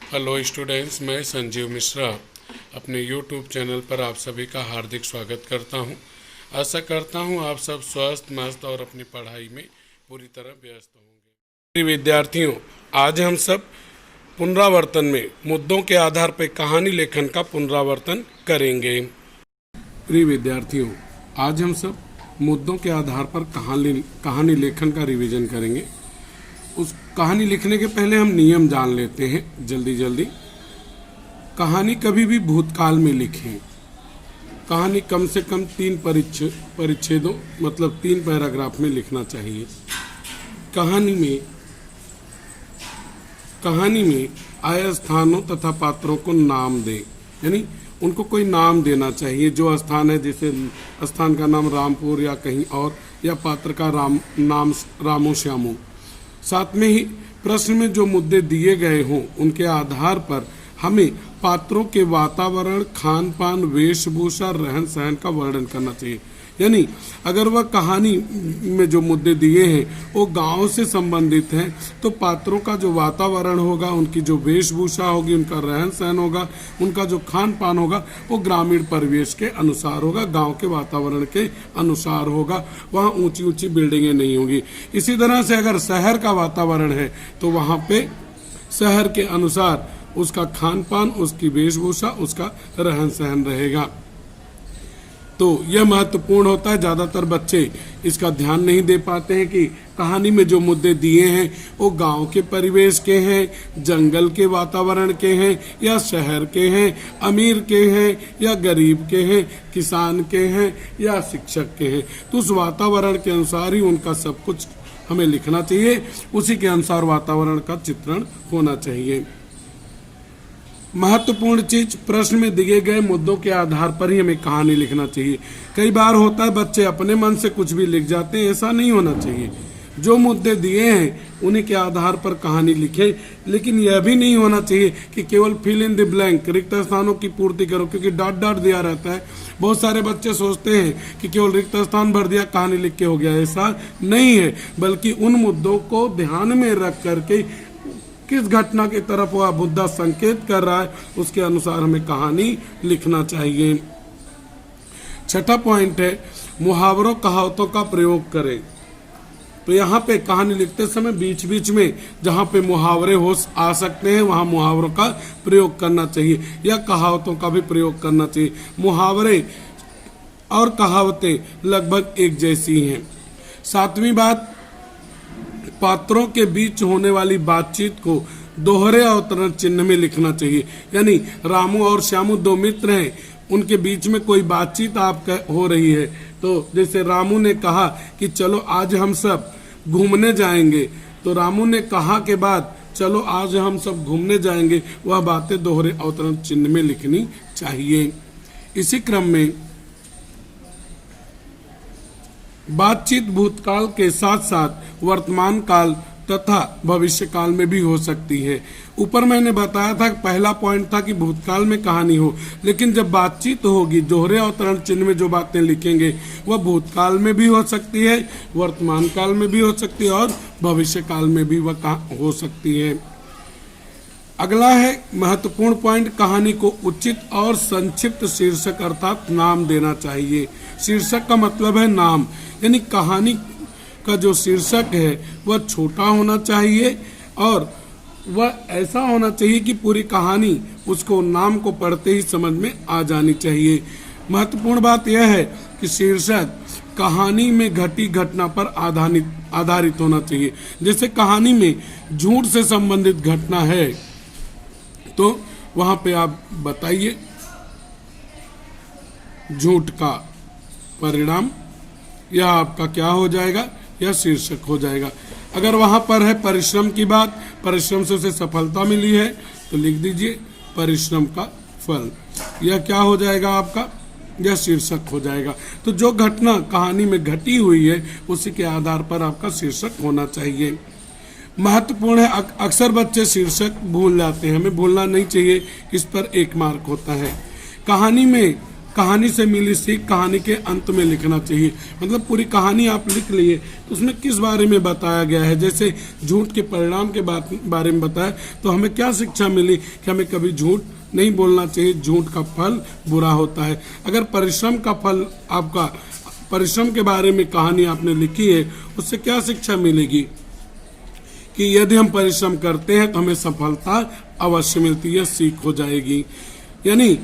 Hello students, मैं संजीव मिश्रा अपने YouTube channel पर आप सभी का हार्दिक स्वागत करता हूं। आशा करता हूं आप सब स्वस्थ मस्त और अपनी पढ़ाई में पूरी तरह व्यस्त होंगे। प्रिय विद्यार्थियों, आज हम सब पुनरावर्तन में मुद्दों के आधार पर कहानी लेखन का पुनरावर्तन करेंगे। प्रिय विद्यार्थियों, आज हम सब मुद्दों के आधार पर कहानी लेखन का रिवीजन करेंगे। उस कहानी लिखने के पहले हम नियम जान लेते हैं जल्दी। कहानी कभी भी भूतकाल में लिखें। कहानी कम से कम 3 परिच्छेदों मतलब 3 पैराग्राफ में लिखना चाहिए। कहानी में आए स्थानों तथा पात्रों को नाम दें, यानी उनको कोई नाम देना चाहिए। जो स्थान है, जैसे स्थान का नाम रामपुर या कहीं और, या पात्र का नाम रामू श्यामू। साथ में ही प्रश्न में जो मुद्दे दिए गए हों उनके आधार पर हमें पात्रों के वातावरण, खान पान, वेशभूषा, रहन सहन का वर्णन करना चाहिए। यानी अगर वह कहानी में जो मुद्दे दिए हैं वो गांव से संबंधित हैं, तो पात्रों का जो वातावरण होगा, उनकी जो वेशभूषा होगी, उनका रहन सहन होगा, उनका जो खान पान होगा, वो ग्रामीण परिवेश के अनुसार होगा, गांव के वातावरण के अनुसार होगा। वहाँ ऊंची ऊंची बिल्डिंगें नहीं होंगी। इसी तरह से अगर शहर का वातावरण है तो वहाँ पे शहर के अनुसार उसका खान पान, उसकी वेशभूषा, उसका रहन सहन रहेगा। तो यह महत्वपूर्ण होता है। ज़्यादातर बच्चे इसका ध्यान नहीं दे पाते हैं कि कहानी में जो मुद्दे दिए हैं वो गांव के परिवेश के हैं, जंगल के वातावरण के हैं, या शहर के हैं, अमीर के हैं या गरीब के हैं, किसान के हैं या शिक्षक के हैं। तो उस वातावरण के अनुसार ही उनका सब कुछ हमें लिखना चाहिए। उसी के अनुसार वातावरण का चित्रण होना चाहिए। महत्वपूर्ण चीज, प्रश्न में दिए गए मुद्दों के आधार पर ही हमें कहानी लिखना चाहिए। कई बार होता है बच्चे अपने मन से कुछ भी लिख जाते हैं, ऐसा नहीं होना चाहिए। जो मुद्दे दिए हैं उन्हीं के आधार पर कहानी लिखें, लेकिन यह भी नहीं होना चाहिए कि केवल फिल इन द ब्लैंक, रिक्त स्थानों की पूर्ति करो, क्योंकि डॉट दिया रहता है। बहुत सारे बच्चे सोचते हैं कि केवल रिक्त स्थान भर दिया, कहानी लिख के हो गया। ऐसा नहीं है, बल्कि उन मुद्दों को ध्यान में रख करके किस घटना की तरफ वह मुद्दा संकेत कर रहा है उसके अनुसार हमें कहानी लिखना चाहिए। छठा पॉइंट है मुहावरों कहावतों का प्रयोग करें। तो यहाँ पे कहानी लिखते समय बीच बीच में जहाँ पे मुहावरे हो आ सकते हैं वहाँ मुहावरों का प्रयोग करना चाहिए, या कहावतों का भी प्रयोग करना चाहिए। मुहावरे और कहावतें लगभग एक जैसी हैं। 7वीं बात, पात्रों के बीच होने वाली बातचीत को दोहरे अवतरण चिन्ह में लिखना चाहिए। यानी रामू और श्यामू 2 मित्र हैं, उनके बीच में कोई बातचीत हो रही है, तो जैसे रामू ने कहा कि चलो आज हम सब घूमने जाएंगे, तो रामू ने कहा के बाद चलो आज हम सब घूमने जाएंगे, वह बातें दोहरे अवतरण चिन्ह में लिखनी चाहिए। इसी क्रम में बातचीत भूतकाल के साथ साथ वर्तमान काल तथा भविष्य काल में भी हो सकती है। ऊपर मैंने बताया था, पहला पॉइंट था कि भूतकाल में कहानी हो, लेकिन जब बातचीत होगी दोहरे अवतरण चिन्ह में जो बातें लिखेंगे वह भूतकाल में भी हो सकती है, वर्तमान काल में भी हो सकती है और भविष्य काल में भी वह हो सकती है। अगला है महत्वपूर्ण पॉइंट, कहानी को उचित और संक्षिप्त शीर्षक अर्थात नाम देना चाहिए। शीर्षक का मतलब है नाम, यानी कहानी का जो शीर्षक है वह छोटा होना चाहिए और वह ऐसा होना चाहिए कि पूरी कहानी उसको नाम को पढ़ते ही समझ में आ जानी चाहिए। महत्वपूर्ण बात यह है कि शीर्षक कहानी में घटी घटना पर आधारित होना चाहिए। जैसे कहानी में झूठ से संबंधित घटना है तो वहां पे आप बताइए झूठ का परिणाम, यह आपका क्या हो जाएगा, यह शीर्षक हो जाएगा। अगर वहां पर है परिश्रम की बात, परिश्रम से उसे सफलता मिली है, तो लिख दीजिए परिश्रम का फल, यह क्या हो जाएगा आपका, यह शीर्षक हो जाएगा। तो जो घटना कहानी में घटी हुई है उसी के आधार पर आपका शीर्षक होना चाहिए। महत्वपूर्ण है, अक्सर बच्चे शीर्षक भूल जाते हैं, हमें भूलना नहीं चाहिए, इस पर 1 मार्क होता है। कहानी में कहानी से मिली सीख कहानी के अंत में लिखना चाहिए। मतलब पूरी कहानी आप लिख लिए तो उसमें किस बारे में बताया गया है, जैसे झूठ के परिणाम के बारे में बताया तो हमें क्या शिक्षा मिली कि हमें कभी झूठ नहीं बोलना चाहिए, झूठ का फल बुरा होता है। अगर परिश्रम का फल आपका, परिश्रम के बारे में कहानी आपने लिखी है, उससे क्या शिक्षा मिलेगी कि यदि हम परिश्रम करते हैं तो हमें सफलता अवश्य मिलती है, सीख हो जाएगी। यानी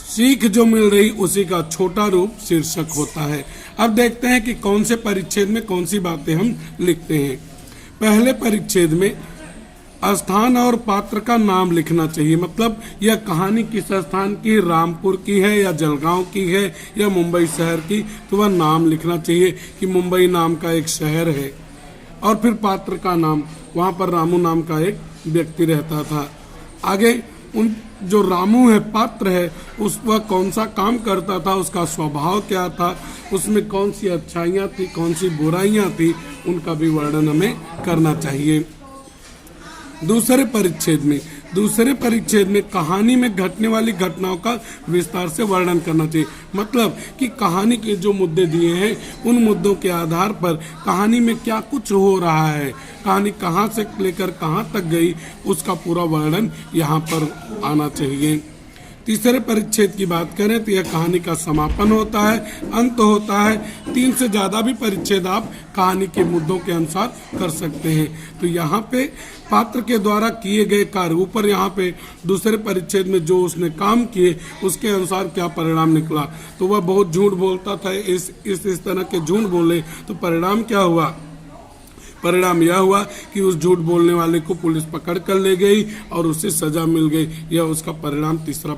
सीख जो मिल रही उसी का छोटा रूप शीर्षक होता है। अब देखते हैं कि कौन से परिच्छेद में कौन सी बातें हम लिखते हैं। पहले परिच्छेद में स्थान और पात्र का नाम लिखना चाहिए। मतलब यह कहानी किस स्थान की, रामपुर की है या जलगांव की है या मुंबई शहर की, तो वह नाम लिखना चाहिए कि मुंबई नाम का एक शहर है। और फिर पात्र का नाम, वहाँ पर रामू नाम का एक व्यक्ति रहता था। आगे उन जो रामू है, पात्र है, उस वह कौन सा काम करता था, उसका स्वभाव क्या था, उसमें कौन सी अच्छाइयाँ थी, कौन सी बुराइयाँ थी, उनका भी वर्णन हमें करना चाहिए। दूसरे परिच्छेद में कहानी में घटने वाली घटनाओं का विस्तार से वर्णन करना चाहिए। मतलब कि कहानी के जो मुद्दे दिए हैं उन मुद्दों के आधार पर कहानी में क्या कुछ हो रहा है, कहानी कहाँ से लेकर कहाँ तक गई, उसका पूरा वर्णन यहाँ पर आना चाहिए। तीसरे परिच्छेद की बात करें तो यह कहानी का समापन होता है, अंत होता है। 3 से ज़्यादा भी परिच्छेद आप कहानी के मुद्दों के अनुसार कर सकते हैं। तो यहाँ पे पात्र के द्वारा किए गए कार्य, ऊपर यहाँ पे दूसरे परिच्छेद में जो उसने काम किए उसके अनुसार क्या परिणाम निकला, तो वह बहुत झूठ बोलता था, इस तरह के झूठ बोले तो परिणाम क्या हुआ। परिणाम यह हुआ कि उस झूठ बोलने वाले को पुलिस पकड़ कर ले गई और उसे सजा मिल गई। यह उसका परिणाम तीसरे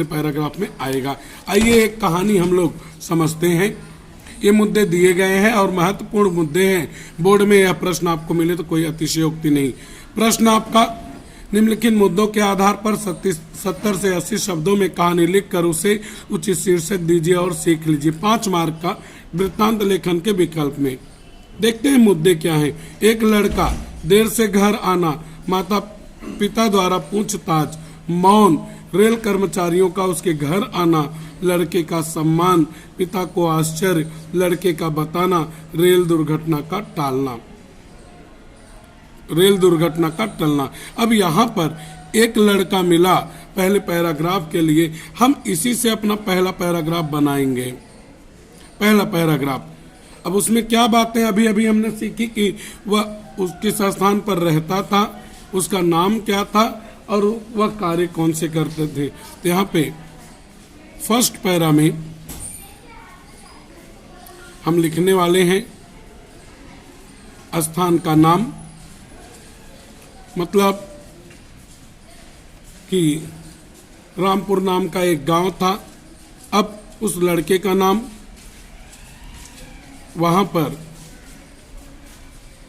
पैराग्राफ में आएगा। आइए एक कहानी हम लोग समझते हैं। ये मुद्दे दिए गए हैं और महत्वपूर्ण मुद्दे हैं। बोर्ड में यह प्रश्न आपको मिले तो कोई अतिशयोक्ति नहीं। प्रश्न आपका, निम्नलिखित मुद्दों के आधार पर 70 से 80 शब्दों में कहानी लिखकर उसे उचित शीर्षक दीजिए और सीख लीजिए। 5 मार्क का वृत्तांत लेखन के विकल्प में। देखते हैं मुद्दे क्या हैं। एक लड़का, देर से घर आना, माता पिता द्वारा पूछताछ, मौन, रेल कर्मचारियों का उसके घर आना, लड़के का सम्मान, पिता को आश्चर्य, लड़के का बताना, रेल दुर्घटना का टलना। अब यहाँ पर एक लड़का मिला पहले पैराग्राफ के लिए, हम इसी से अपना पहला पैराग्राफ बनाएंगे। पहला पैराग्राफ, अब उसमें क्या बातें अभी हमने सीखी कि वह उस किस स्थान पर रहता था, उसका नाम क्या था और वह कार्य कौन से करते थे। तो यहाँ पे फर्स्ट पैरा में हम लिखने वाले हैं स्थान का नाम, मतलब कि रामपुर नाम का एक गांव था। अब उस लड़के का नाम, वहां पर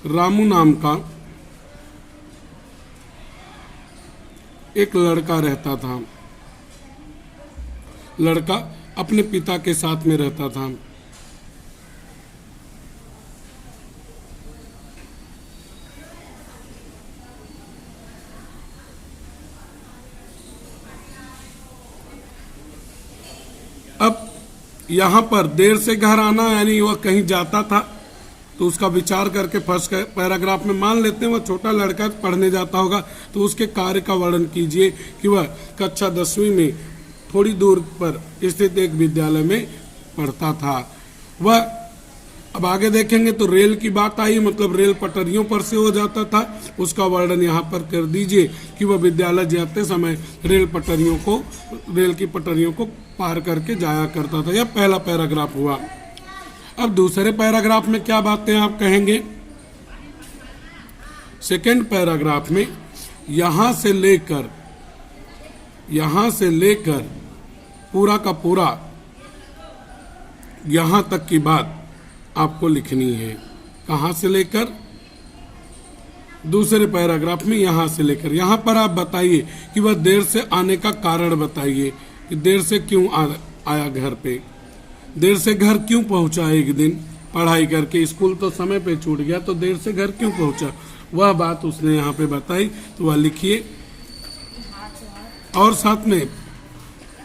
रामू नाम का एक लड़का रहता था। लड़का अपने पिता के साथ में रहता था। अब यहाँ पर देर से घर आना, यानी वह कहीं जाता था तो उसका विचार करके फर्स्ट पैराग्राफ में मान लेते हैं वह छोटा लड़का पढ़ने जाता होगा, तो उसके कार्य का वर्णन कीजिए कि वह कक्षा 10वीं में थोड़ी दूर पर स्थित एक विद्यालय में पढ़ता था। वह, अब आगे देखेंगे तो रेल की बात आई, मतलब रेल पटरियों पर से हो जाता था, उसका वर्णन यहाँ पर कर दीजिए कि वह विद्यालय जाते समय रेल की पटरियों को पार करके जाया करता था। यह पहला पैराग्राफ हुआ। अब दूसरे पैराग्राफ में क्या बातें आप कहेंगे। सेकंड पैराग्राफ में यहाँ से लेकर पूरा का पूरा यहाँ तक की बात आपको लिखनी है। कहाँ से लेकर, दूसरे पैराग्राफ में यहाँ से लेकर, यहाँ पर आप बताइए कि वह देर से आने का कारण बताइए कि देर से क्यों आया घर पे, देर से घर क्यों पहुंचा। एक दिन पढ़ाई करके स्कूल तो समय पे छूट गया, तो देर से घर क्यों पहुंचा, वह बात उसने यहाँ पे बताई, तो वह लिखिए। और साथ में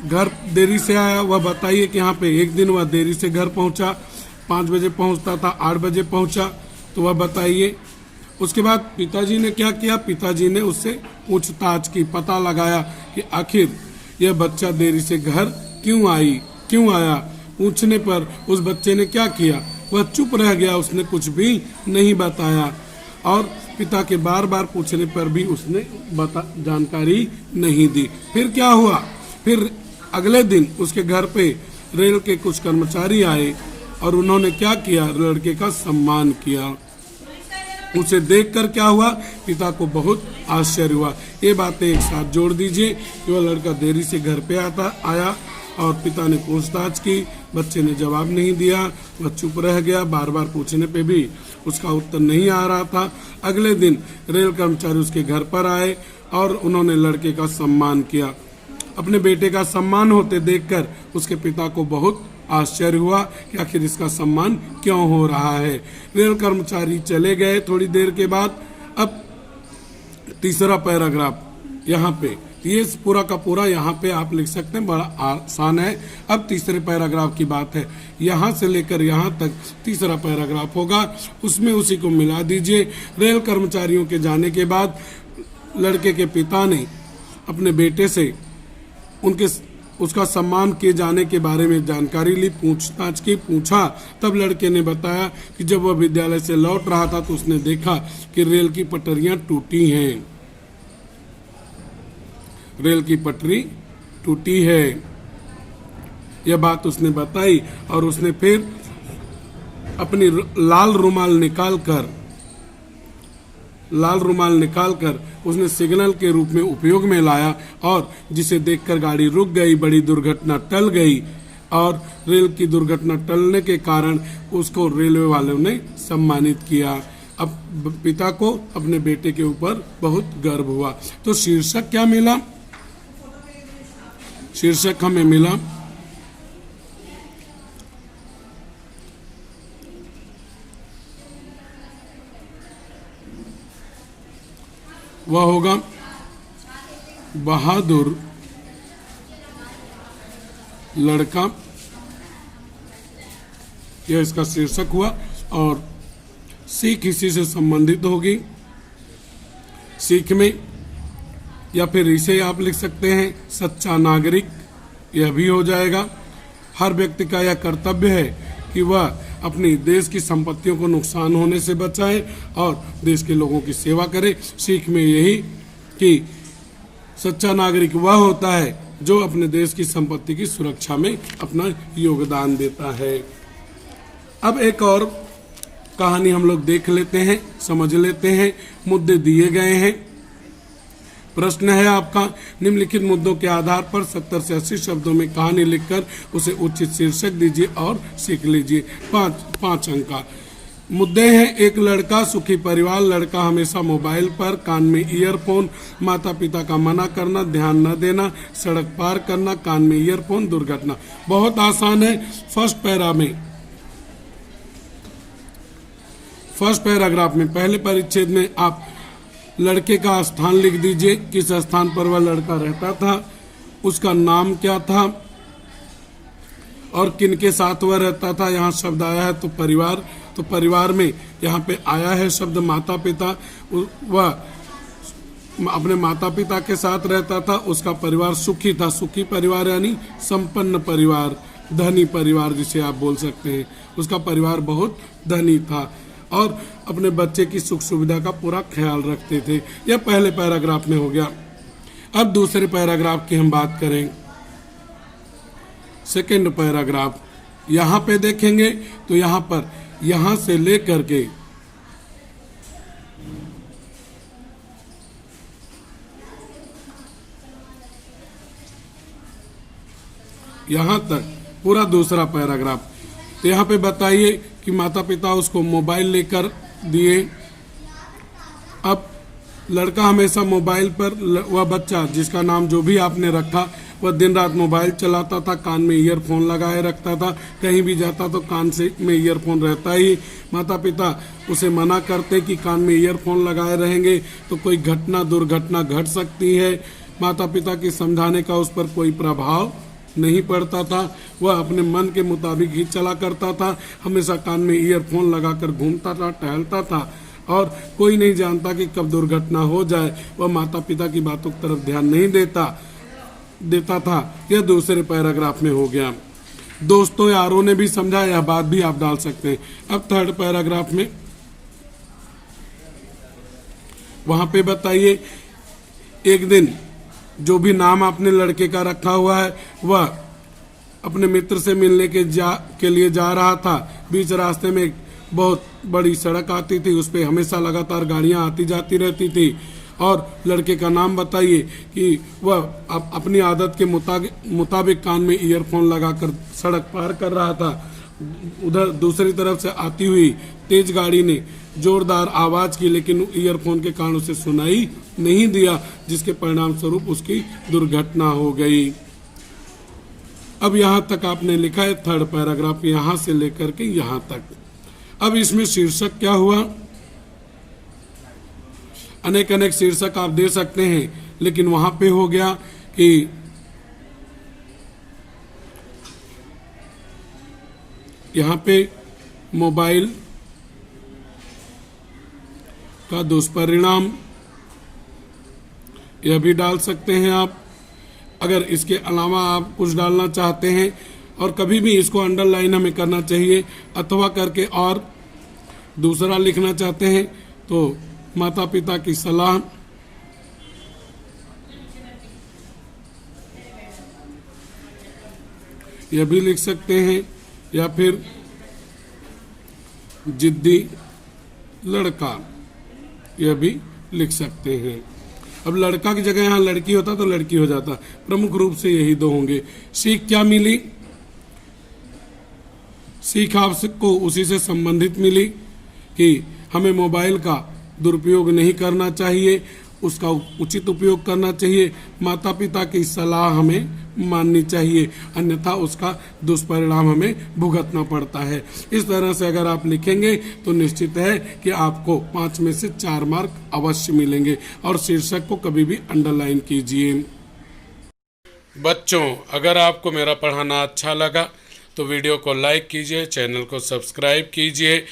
घर देरी से आया, वह बताइए कि यहाँ पे एक दिन वह देरी से घर पहुंचा, 5 बजे पहुंचता था, 8 बजे पहुंचा, तो वह बताइए। उसके बाद पिताजी ने क्या किया, पिताजी ने उससे पूछताछ की, पता लगाया कि आखिर यह बच्चा देरी से घर क्यों आया। पूछने पर उस बच्चे ने क्या किया, वह चुप रह गया, उसने कुछ भी नहीं बताया और पिता के बार बार पूछने पर भी उसने जानकारी नहीं दी। फिर क्या हुआ, फिर अगले दिन उसके घर पे रेल के कुछ कर्मचारी आए और उन्होंने क्या किया, लड़के का सम्मान किया। उसे देखकर क्या हुआ, पिता को बहुत आश्चर्य हुआ। ये बातें एक साथ जोड़ दीजिए कि वह लड़का देरी से घर पे आया और पिता ने पूछताछ की, बच्चे ने जवाब नहीं दिया, वह चुप रह गया, बार बार पूछने पे भी उसका उत्तर नहीं आ रहा था। अगले दिन रेल कर्मचारी उसके घर पर आए और उन्होंने लड़के का सम्मान किया। अपने बेटे का सम्मान होते देखकर उसके पिता को बहुत आश्चर्य हुआ कि आखिर इसका सम्मान क्यों हो रहा है। रेल कर्मचारी चले गए थोड़ी देर के बाद। अब तीसरा पैराग्राफ यहाँ पे, ये पूरा का पूरा यहाँ पे आप लिख सकते हैं, बड़ा आसान है। अब तीसरे पैराग्राफ की बात है, यहाँ से लेकर यहाँ तक तीसरा पैराग्राफ होगा, उसमें उसी को मिला दीजिए। रेल कर्मचारियों के जाने के बाद लड़के के पिता ने अपने बेटे से उसका सम्मान किए जाने के बारे में जानकारी ली, पूछताछ की, पूछा। तब लड़के ने बताया कि जब वह विद्यालय से लौट रहा था तो उसने देखा कि रेल की पटरियां टूटी हैं, रेल की पटरी टूटी है। यह बात उसने बताई और उसने फिर अपनी लाल रुमाल निकालकर उसने सिग्नल के रूप में उपयोग में लाया और जिसे देखकर गाड़ी रुक गई, बड़ी दुर्घटना टल गई और रेल की दुर्घटना टलने के कारण उसको रेलवे वालों ने सम्मानित किया। अब पिता को अपने बेटे के ऊपर बहुत गर्व हुआ। तो शीर्षक क्या मिला, शीर्षक हमें मिला वह होगा बहादुर लड़का, यह इसका शीर्षक हुआ। और सीख इसी से संबंधित होगी, सीख में या फिर इसे आप लिख सकते हैं सच्चा नागरिक, यह भी हो जाएगा। हर व्यक्ति का यह कर्तव्य है कि वह अपनी देश की संपत्तियों को नुकसान होने से बचाए और देश के लोगों की सेवा करे। सीख में यही कि सच्चा नागरिक वह होता है जो अपने देश की संपत्ति की सुरक्षा में अपना योगदान देता है। अब एक और कहानी हम लोग देख लेते हैं, समझ लेते हैं। मुद्दे दिए गए हैं। प्रश्न है आपका, निम्नलिखित मुद्दों के आधार पर 70 से 80 शब्दों में कहानी लिखकर उसे उचित शीर्षक दीजिए और सीख लीजिए। 5 अंक का मुद्दे हैं। एक लड़का, सुखी परिवार। लड़का हमेशा मोबाइल पर, कान में ईयरफोन, माता पिता का मना करना, ध्यान न देना, सड़क पार करना, कान में ईयरफोन, दुर्घटना। बहुत आसान है। फर्स्ट पैराग्राफ में पहले परिच्छेद में आप लड़के का स्थान लिख दीजिए, किस स्थान पर वह लड़का रहता था, उसका नाम क्या था और किनके साथ वह रहता था। यहाँ शब्द आया है तो परिवार में यहाँ पे आया है शब्द माता पिता। वह अपने माता पिता के साथ रहता था, उसका परिवार सुखी था। सुखी परिवार यानी संपन्न परिवार, धनी परिवार जिसे आप बोल सकते हैं। उसका परिवार बहुत धनी था और अपने बच्चे की सुख सुविधा का पूरा ख्याल रखते थे। यह पहले पैराग्राफ में हो गया। अब दूसरे पैराग्राफ की हम बात करें। सेकंड पैराग्राफ यहाँ पे देखेंगे तो यहाँ पर यहाँ से लेकर के यहाँ तक पूरा दूसरा पैराग्राफ। तो यहाँ पे बताइए कि माता पिता उसको मोबाइल लेकर दिए। अब लड़का हमेशा मोबाइल पर, वह बच्चा जिसका नाम जो भी आपने रखा वह दिन रात मोबाइल चलाता था, कान में ईयरफोन लगाए रखता था, कहीं भी जाता तो कान से में ईयरफोन रहता ही। माता पिता उसे मना करते कि कान में ईयरफोन लगाए रहेंगे तो कोई दुर्घटना घट सकती है। माता पिता की समझाने का उस पर कोई प्रभाव नहीं पढ़ता था। वह अपने मन के मुताबिक ही चला करता था, हमेशा कान में ईयरफोन लगाकर घूमता था, टहलता था और कोई नहीं जानता कि कब दुर्घटना हो जाए। वह माता पिता की बातों की तरफ ध्यान नहीं देता था। यह दूसरे पैराग्राफ में हो गया। दोस्तों यारों ने भी समझा, यह बात भी आप डाल सकते हैं। अब थर्ड पैराग्राफ में वहां पे बताइए, एक दिन जो भी नाम आपने लड़के का रखा हुआ है वह अपने मित्र से मिलने के लिए जा रहा था। बीच रास्ते में एक बहुत बड़ी सड़क आती थी, उस पर हमेशा लगातार गाड़ियां आती जाती रहती थी। और लड़के का नाम बताइए कि वह अपनी आदत के मुताबिक कान में ईयरफोन लगाकर सड़क पार कर रहा था। उधर दूसरी तरफ से आती हुई तेज गाड़ी ने जोरदार आवाज की, लेकिन ईयरफोन के कारण उसे सुनाई नहीं दिया, जिसके परिणाम स्वरूप उसकी दुर्घटना हो गई। अब यहां तक आपने लिखा है थर्ड पैराग्राफ, यहां से लेकर के यहां तक। अब इसमें शीर्षक क्या हुआ? अनेक शीर्षक आप दे सकते हैं, लेकिन वहां पे हो गया कि यहां पे मोबाइल का दुष्परिणाम, यह भी डाल सकते हैं आप। अगर इसके अलावा आप कुछ डालना चाहते हैं और कभी भी इसको अंडरलाइन हमें करना चाहिए अथवा करके और दूसरा लिखना चाहते हैं तो माता पिता की सलाह, यह भी लिख सकते हैं, या फिर जिद्दी लड़का, यह भी लिख सकते हैं। अब लड़का की जगह यहाँ लड़की होता तो लड़की हो जाता। प्रमुख रूप से यही दो होंगे। सीख क्या मिली? सीख आपको उसी से संबंधित मिली कि हमें मोबाइल का दुरुपयोग नहीं करना चाहिए, उसका उचित उपयोग करना चाहिए। माता पिता की सलाह हमें माननी चाहिए, अन्यथा उसका दुष्परिणाम हमें भुगतना पड़ता है। इस तरह से अगर आप लिखेंगे तो निश्चित है कि आपको 5 में से 4 मार्क अवश्य मिलेंगे। और शीर्षक को कभी भी अंडरलाइन कीजिए। बच्चों, अगर आपको मेरा पढ़ाना अच्छा लगा तो वीडियो को लाइक कीजिए, चैनल को सब्सक्राइब कीजिए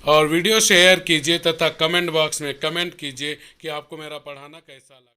और वीडियो शेयर कीजिए तथा कमेंट बॉक्स में कमेंट कीजिए कि आपको मेरा पढ़ाना कैसा लगा।